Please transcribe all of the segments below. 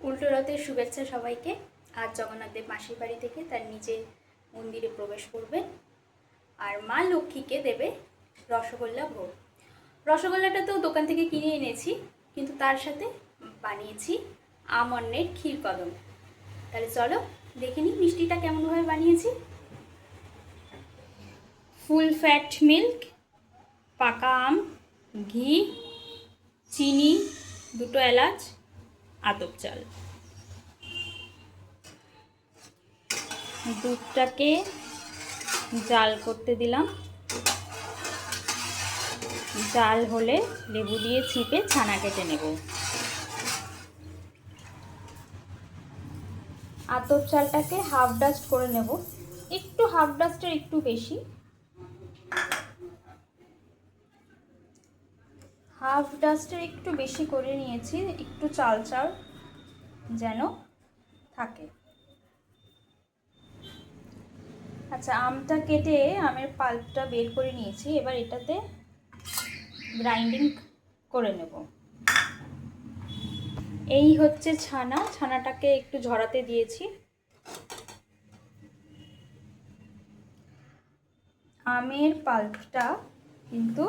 উল্টো রথের শুভেচ্ছা সবাইকে। আজ জগন্নাথদেব মাসির বাড়ি থেকে তার নিজের মন্দিরে প্রবেশ করবেন আর মা লক্ষ্মীকে দেবে রসগোল্লা ভোগ। রসগোল্লাটা তো দোকান থেকে কিনে এনেছি, কিন্তু তার সাথে বানিয়েছি আমন্ডের ক্ষীর কদম। তাহলে চলো দেখে নিই মিষ্টিটা কেমনভাবে বানিয়েছি। ফুল ফ্যাট মিল্ক, পাকা আম, ঘি, চিনি, দুটো এলাচ, আতপ চাল। দুধটাকে জাল করতে দিলাম। জাল হলে লেবু দিয়ে চিপে ছানা কেটে নেব। আতপ চালটাকে হাফ ডাস্ট করে নেব, একটু হাফ ডাস্টের একটু বেশি, হাফ ডাস্টের একটু বেশি করে নিয়েছি, একটু চাল চাল যেন থাকে। আচ্ছা, আমটা কেটে আমের পাল্পটা বের করে নিয়েছি, এবার এটাতে গ্রাইন্ডিং করে নেব। এই হচ্ছে ছানা। ছানাটাকে একটু ঝরাতে দিয়েছি। আমের পাল্পটা কিন্তু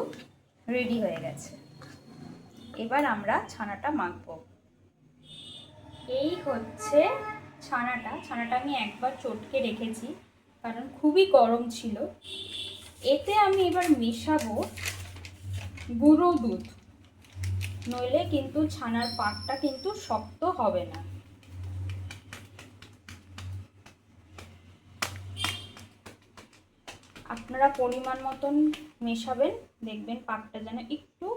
রেডি হয়ে গেছে। এবার আমরা ছানাটা মাখবো। এই হচ্ছে ছানাটা। ছানাটা আমি একবার চটকে রেখেছি কারণ খুবই গরম ছিল। এতে আমি এবার মেশাবো গুঁড়ো দুধ, নইলে কিন্তু ছানার পাকটা কিন্তু শক্ত হবে না। আপনারা পরিমাণ মতন মেশাবেন, দেখবেন পাকটা যেন একটু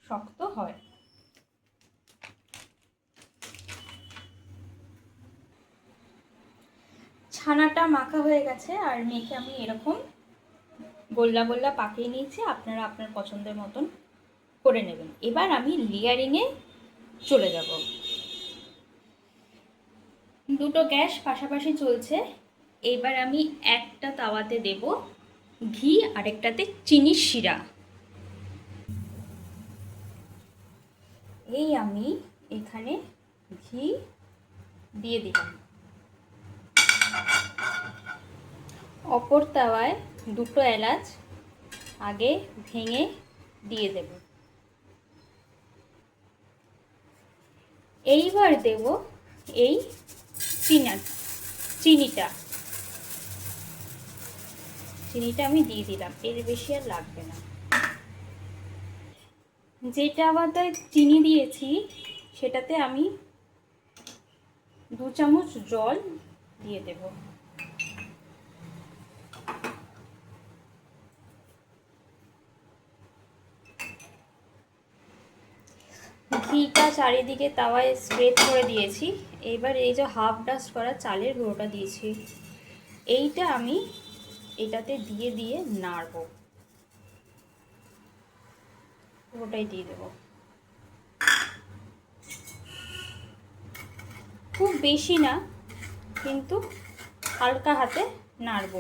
শক্ত হয়। ছানাটা মাখা হয়ে গেছে আর মেখে আমি এরকম গোল্লা গোল্লা পাকিয়ে নিয়েছি। আপনারা আপনার পছন্দের মতন করে নেবেন। এবার আমি লেয়ারিংয়ে চলে যাব। দুটো গ্যাস পাশাপাশি চলছে। এবার আমি একটা তাওয়াতে দেব ঘি, আরেকটাতে চিনির শিরা। এই আমি এখানে ঘি দিয়ে দিলাম। অপর তাওয়ায় দুটো এলাচ আগে ভেঙে দিয়ে দেব। এইবার দেব এই চিনিটা আমি দিয়ে দিলাম, এর বেশি আর লাগবে না। যেটা আবার চিনি দিয়েছি সেটাতে আমি 2 চামচ জল দিয়ে দেব। ঘিটা চারিদিকে তাওয়ায় স্প্রেড করে দিয়েছি। এবার এই যে হাফ ডাস্ট করা চালের গুঁড়োটা দিয়েছি, এইটা আমি এটাতে দিয়ে দিয়ে নাড়ব। পুরোটাই দিয়ে দেব, খুব বেশি না, কিন্তু হালকা হাতে নাড়ব।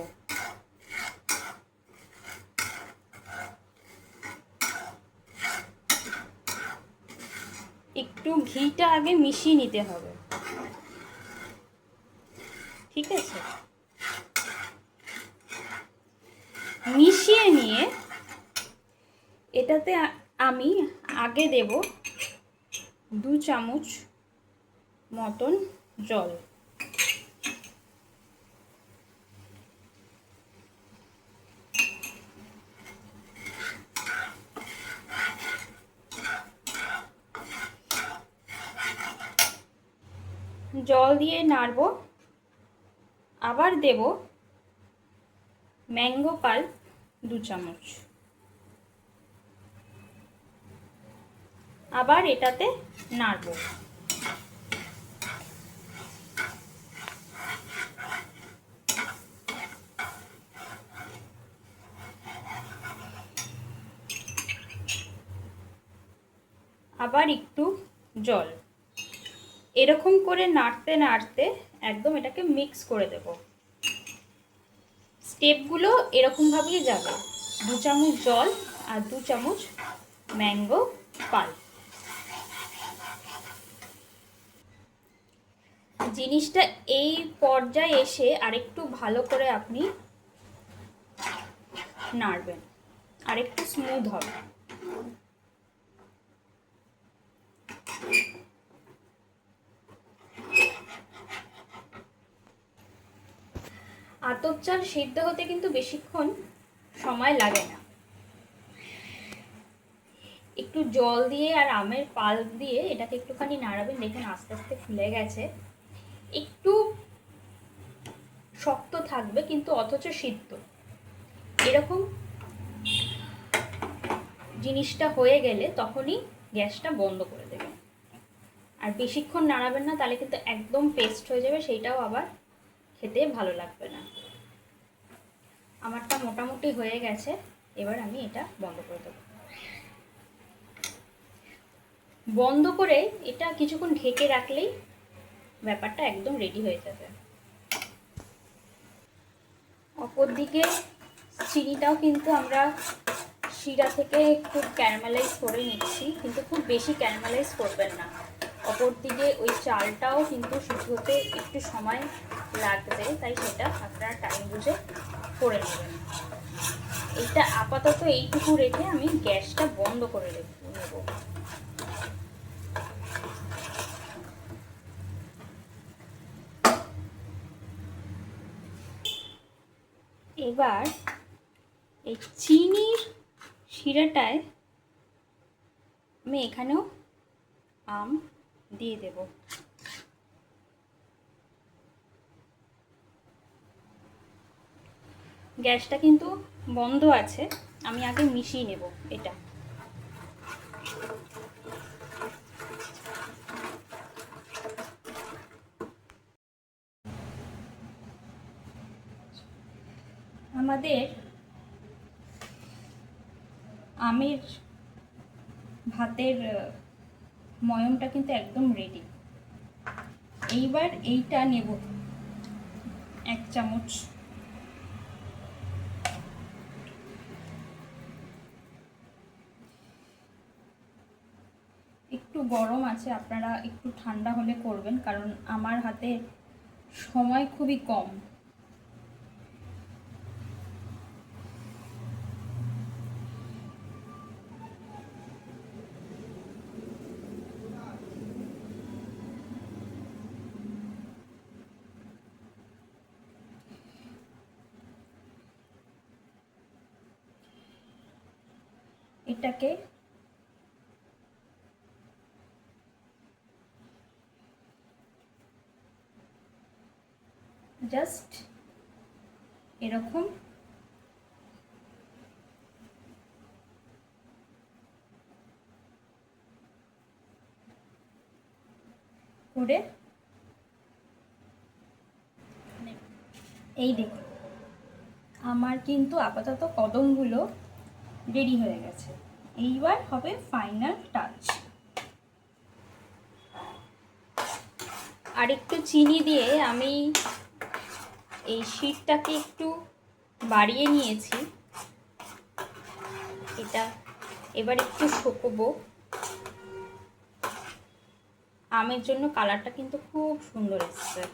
একটু ঘিটা আগে মিশিয়ে নিতে হবে, ঠিক আছে? মিশিয়ে নিয়ে এটাতে আমি আগে দেব 2 চামচ মতন জল। জল দিয়ে নাড়ব। আবার দেব ম্যাঙ্গো পাল্প 2 চামচ। আবার এটাতে নাড়ব। আবার একটু জল। এরকম করে নাড়তে নাড়তে একদম এটাকে মিক্স করে দেব। স্টেপগুলো এরকমভাবেই যাবে, 2 চামচ জল আর 2 চামচ ম্যাঙ্গো পাল্প। জিনিসটা এই পর্যায়ে এসে আরেকটু ভালো করে আপনি নাড়বেন, আরেকটু স্মুথ হবে। আতপ চাল সিদ্ধ হতে কিন্তু বেশিক্ষণ সময় লাগে না। একটু জল দিয়ে আর আমের পাল্প দিয়ে এটাকে একটুখানি নাড়াবেন, দেখুন আস্তে আস্তে ফুলে গেছে। একটু শক্ত থাকবে কিন্তু অথচ সিদ্ধ, এরকম জিনিসটা হয়ে গেলে তখনই গ্যাসটা বন্ধ করে দেবেন। আর বেশিক্ষণ নাড়াবেন না, তাহলে কিন্তু একদম পেস্ট হয়ে যাবে, সেইটাও আবার খেতে ভালো লাগবে না। আমারটা মোটামুটি হয়ে গেছে, এবার আমি এটা বন্ধ করে দেবো। বন্ধ করে এটা কিছুক্ষণ ঢেকে রাখলেই ব্যাপারটা একদম রেডি হয়ে যাবে। অপরদিকে চিনিটাও কিন্তু আমরা শিরা থেকে একটু ক্যারামেলাইজ করে নিচ্ছি, কিন্তু খুব বেশি ক্যারামেলাইজ করবেন না। অপরদিকে ওই চালটাও কিন্তু সিদ্ধ হতে একটু সময় লাগবে, তাই সেটা আপনারা টাইম বুঝে করে নেবেন। এইটা আপাতত এইটুকু রেখে আমি গ্যাসটা বন্ধ করে নেব। এবার এই চিনির শিরাটায় আমি এখানেও আম দিয়ে দেব। গ্যাসটা কিন্তু বন্ধ আছে, আমি আগে মিশিয়ে নেব এটা। আমাদের আমের ভাতের ময়মটা কিন্তু একদম রেডি। এইবার এইটা নেব 1 চামচ। একটু গরম আছে, আপনারা একটু ঠান্ডা হলে করবেন, কারণ আমার হাতে সময় খুবই কম। এটাকে জাস্ট এরকম করে এই দেখুন আমার কিন্তু আপাতত কদমগুলো রেডি হয়ে গেছে। এইবার হবে ফাইনাল টাচ। আর একটু চিনি দিয়ে আমি এই শীটটাকে একটু বাড়িয়ে নিয়েছি। এটা এবার একটু শুকোবো। আমের জন্য কালারটা কিন্তু খুব সুন্দর এসেছে।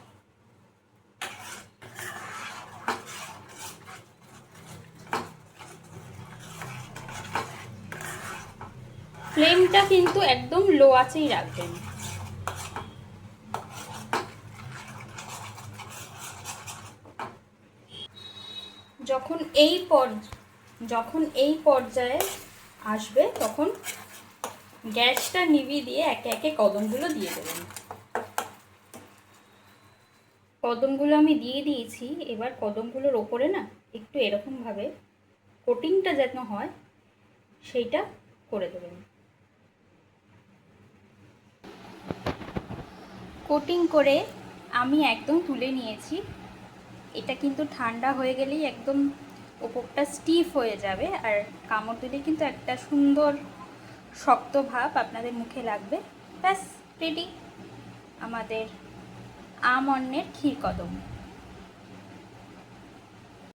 ফ্লেমটা কিন্তু একদম লো আঁচেই রাখবেন। যখন এই পর্যায়ে আসবে তখন গ্যাসটা নিভিয়ে দিয়ে একে একে কদমগুলো দিয়ে দেবেন। কদমগুলো আমি দিয়ে দিয়েছি। এবার কদমগুলোর ওপরে না একটু এরকমভাবে কোটিংটা যেন হয় সেইটা করে দেবেন। কোটিং করে আমি একদম তুলে নিয়েছি। এটা কিন্তু ঠান্ডা হয়ে গেলেই একদম ওপরটা স্টিফ হয়ে যাবে, আর কামড় দিলে কিন্তু একটা সুন্দর শক্ত ভাব আপনাদের মুখে লাগবে। ব্যাস রেডি আমাদের আম অন্নের ক্ষীর কদম।